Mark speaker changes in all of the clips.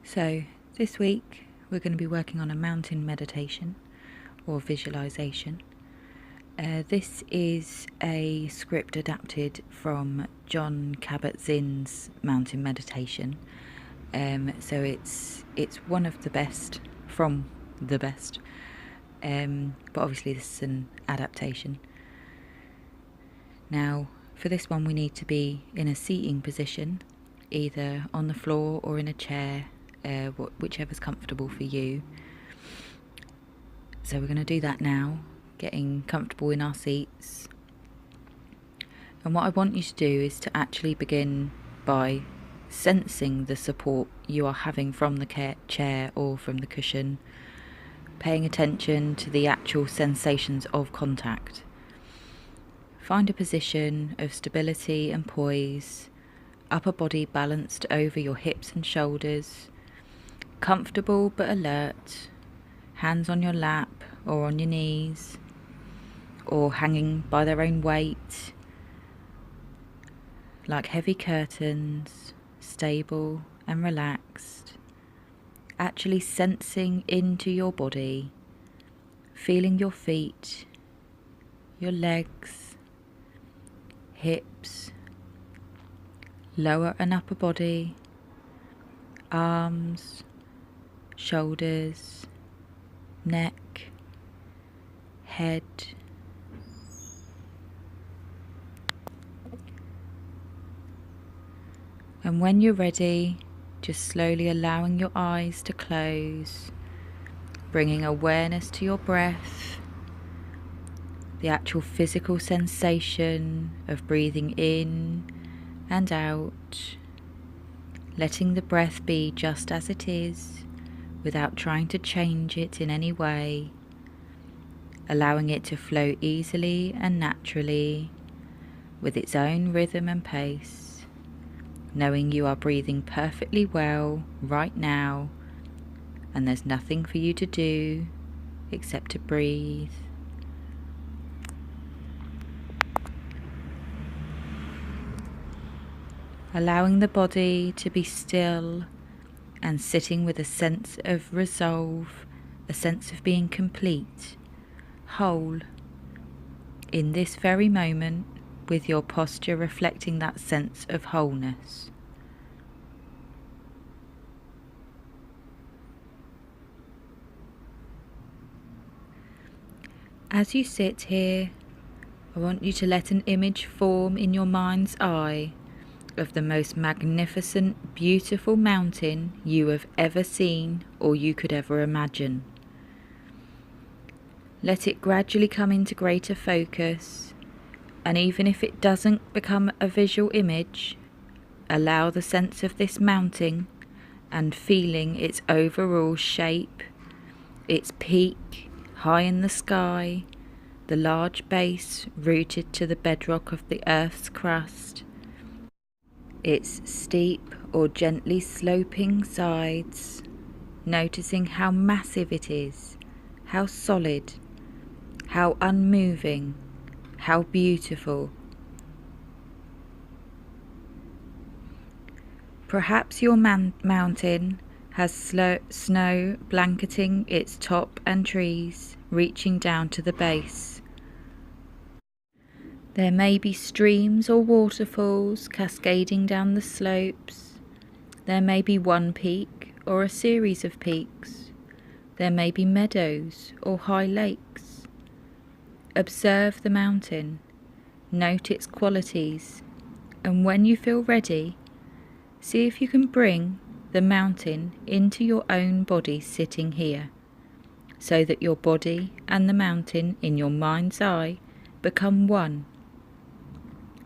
Speaker 1: So this week we're going to be working on a mountain meditation or visualization. This is a script adapted from John Kabat-Zinns' mountain meditation. So it's one of the best from the best, but obviously this is an adaptation. Now for this one we need to be in a seating position, either on the floor or in a chair, whichever's comfortable for you. So we're going to do that now, getting comfortable in our seats. And what I want you to do is to actually begin by sensing the support you are having from the chair or from the cushion, paying attention to the actual sensations of contact. Find a position of stability and poise, upper body balanced over your hips and shoulders, comfortable but alert, hands on your lap or on your knees, or hanging by their own weight, like heavy curtains, stable and relaxed, actually sensing into your body, feeling your feet, your legs, hips, lower and upper body, arms, shoulders, neck, head. And when you're ready, just slowly allowing your eyes to close, bringing awareness to your breath, the actual physical sensation of breathing in and out, letting the breath be just as it is, without trying to change it in any way, allowing it to flow easily and naturally with its own rhythm and pace, knowing you are breathing perfectly well right now and there's nothing for you to do except to breathe. Allowing the body to be still and sitting with a sense of resolve, a sense of being complete, whole, in this very moment, with your posture reflecting that sense of wholeness. As you sit here, I want you to let an image form in your mind's eye of the most magnificent, beautiful mountain you have ever seen or you could ever imagine. Let it gradually come into greater focus, and even if it doesn't become a visual image, allow the sense of this mountain and feeling its overall shape, its peak high in the sky, the large base rooted to the bedrock of the Earth's crust, its steep or gently sloping sides, noticing how massive it is, how solid, how unmoving, how beautiful. Perhaps your mountain has snow blanketing its top and trees reaching down to the base. There may be streams or waterfalls cascading down the slopes. There may be one peak or a series of peaks. There may be meadows or high lakes. Observe the mountain, note its qualities, and when you feel ready, see if you can bring the mountain into your own body sitting here, so that your body and the mountain in your mind's eye become one.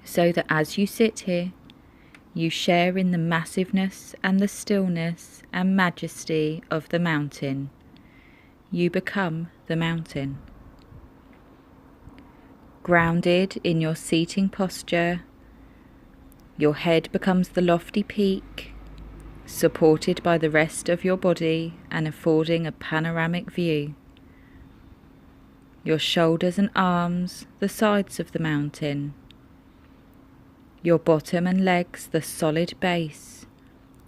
Speaker 1: So that as you sit here, you share in the massiveness and the stillness and majesty of the mountain. You become the mountain. Grounded in your seating posture, your head becomes the lofty peak, supported by the rest of your body and affording a panoramic view. Your shoulders and arms, the sides of the mountain. Your bottom and legs, the solid base,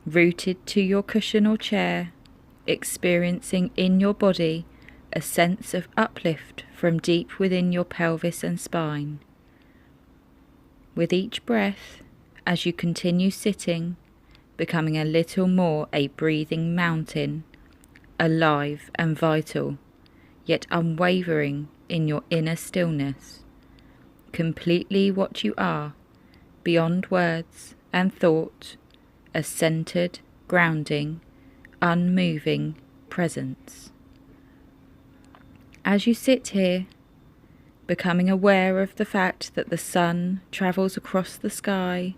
Speaker 1: rooted to your cushion or chair, experiencing in your body a sense of uplift from deep within your pelvis and spine. With each breath, as you continue sitting, becoming a little more a breathing mountain, alive and vital, yet unwavering in your inner stillness, completely what you are, beyond words and thought, a centered, grounding, unmoving presence. As you sit here, becoming aware of the fact that the sun travels across the sky,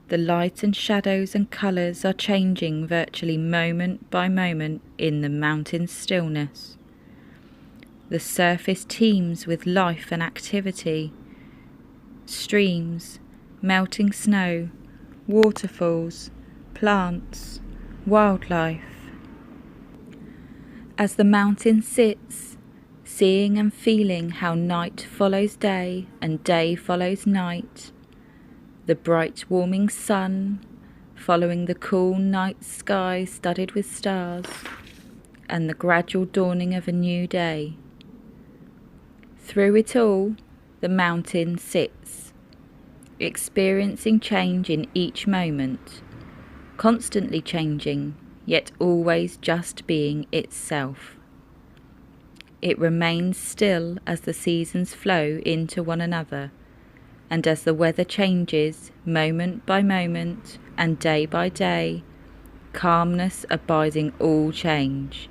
Speaker 1: the light and shadows and colours are changing virtually moment by moment in the mountain's stillness. The surface teems with life and activity, streams, melting snow, waterfalls, plants, wildlife. As the mountain sits, seeing and feeling how night follows day and day follows night, the bright warming sun following the cool night sky studded with stars, and the gradual dawning of a new day. Through it all, the mountain sits, experiencing change in each moment, constantly changing, yet always just being itself. It remains still as the seasons flow into one another, and as the weather changes moment by moment and day by day, calmness abiding all change.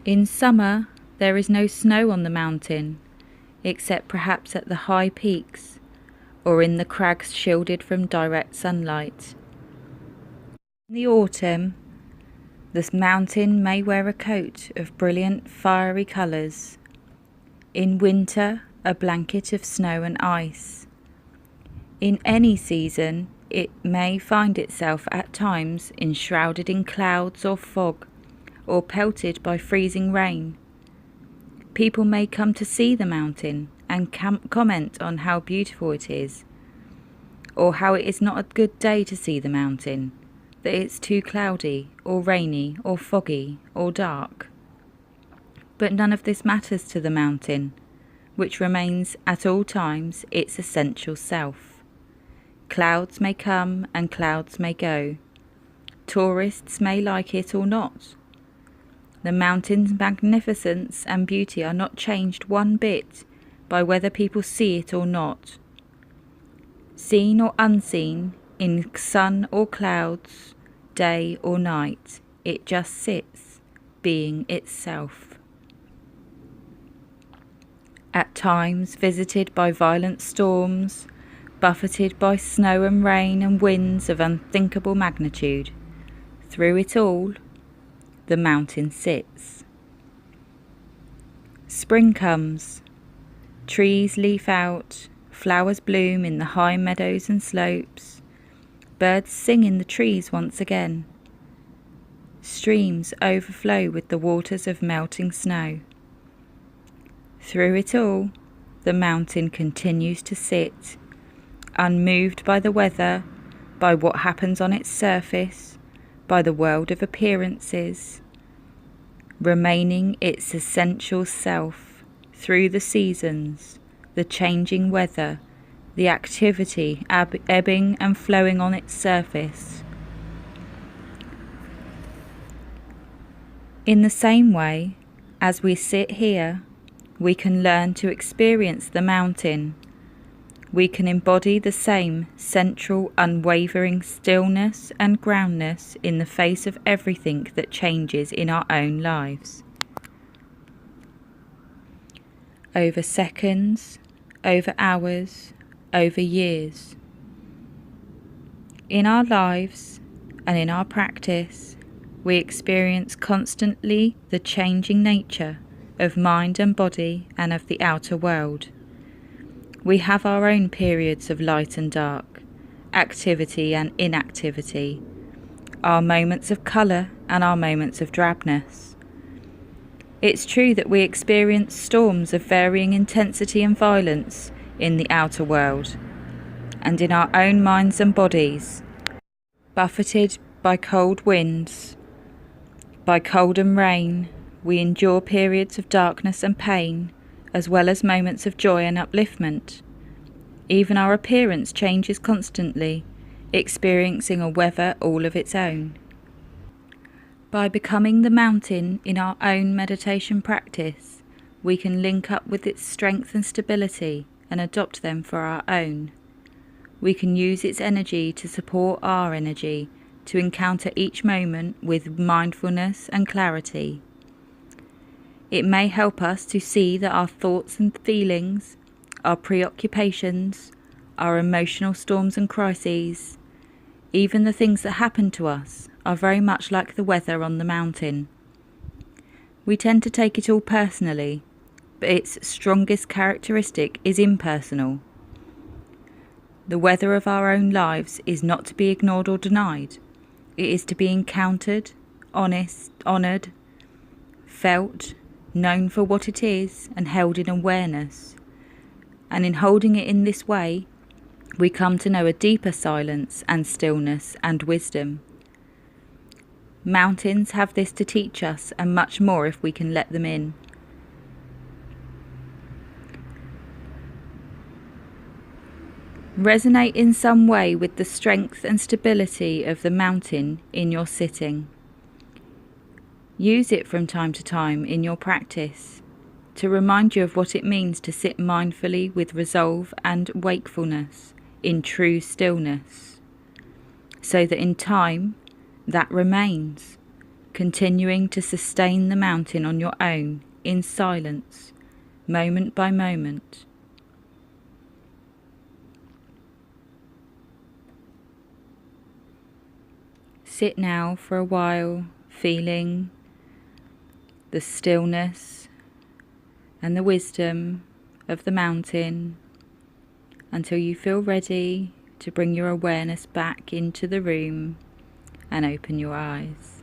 Speaker 1: In summer, there is no snow on the mountain, except perhaps at the high peaks, or in the crags shielded from direct sunlight. In the autumn, this mountain may wear a coat of brilliant fiery colours. In winter, a blanket of snow and ice. In any season, it may find itself at times enshrouded in clouds or fog, or pelted by freezing rain. People may come to see the mountain and comment on how beautiful it is, or how it is not a good day to see the mountain, that it's too cloudy, or rainy, or foggy, or dark. But none of this matters to the mountain, which remains at all times its essential self. Clouds may come and clouds may go. Tourists may like it or not. The mountain's magnificence and beauty are not changed one bit by whether people see it or not. Seen or unseen, in sun or clouds, day or night, it just sits, being itself. At times visited by violent storms, buffeted by snow and rain and winds of unthinkable magnitude, through it all, the mountain sits. Spring comes, trees leaf out, flowers bloom in the high meadows and slopes, birds sing in the trees once again. Streams overflow with the waters of melting snow. Through it all, the mountain continues to sit, unmoved by the weather, by what happens on its surface, by the world of appearances, remaining its essential self through the seasons, the changing weather, the activity ebbing and flowing on its surface. In the same way, as we sit here, we can learn to experience the mountain. We can embody the same central, unwavering stillness and groundness in the face of everything that changes in our own lives. Over seconds, over hours, over years. In our lives and in our practice, we experience constantly the changing nature of mind and body and of the outer world. We have our own periods of light and dark, activity and inactivity, our moments of colour and our moments of drabness. It's true that we experience storms of varying intensity and violence in the outer world, and in our own minds and bodies, buffeted by cold winds, by cold and rain, we endure periods of darkness and pain, as well as moments of joy and upliftment. Even our appearance changes constantly, experiencing a weather all of its own. By becoming the mountain in our own meditation practice, we can link up with its strength and stability and adopt them for our own. We can use its energy to support our energy, to encounter each moment with mindfulness and clarity. It may help us to see that our thoughts and feelings, our preoccupations, our emotional storms and crises, even the things that happen to us, are very much like the weather on the mountain. We tend to take it all personally, but its strongest characteristic is impersonal. The weather of our own lives is not to be ignored or denied. It is to be encountered, honoured, felt, known for what it is, and held in awareness. And in holding it in this way, we come to know a deeper silence and stillness and wisdom. Mountains have this to teach us, and much more if we can let them in. Resonate in some way with the strength and stability of the mountain in your sitting. Use it from time to time in your practice to remind you of what it means to sit mindfully with resolve and wakefulness in true stillness, so that in time that remains, continuing to sustain the mountain on your own in silence, moment by moment. Sit now for a while, feeling the stillness and the wisdom of the mountain until you feel ready to bring your awareness back into the room and open your eyes.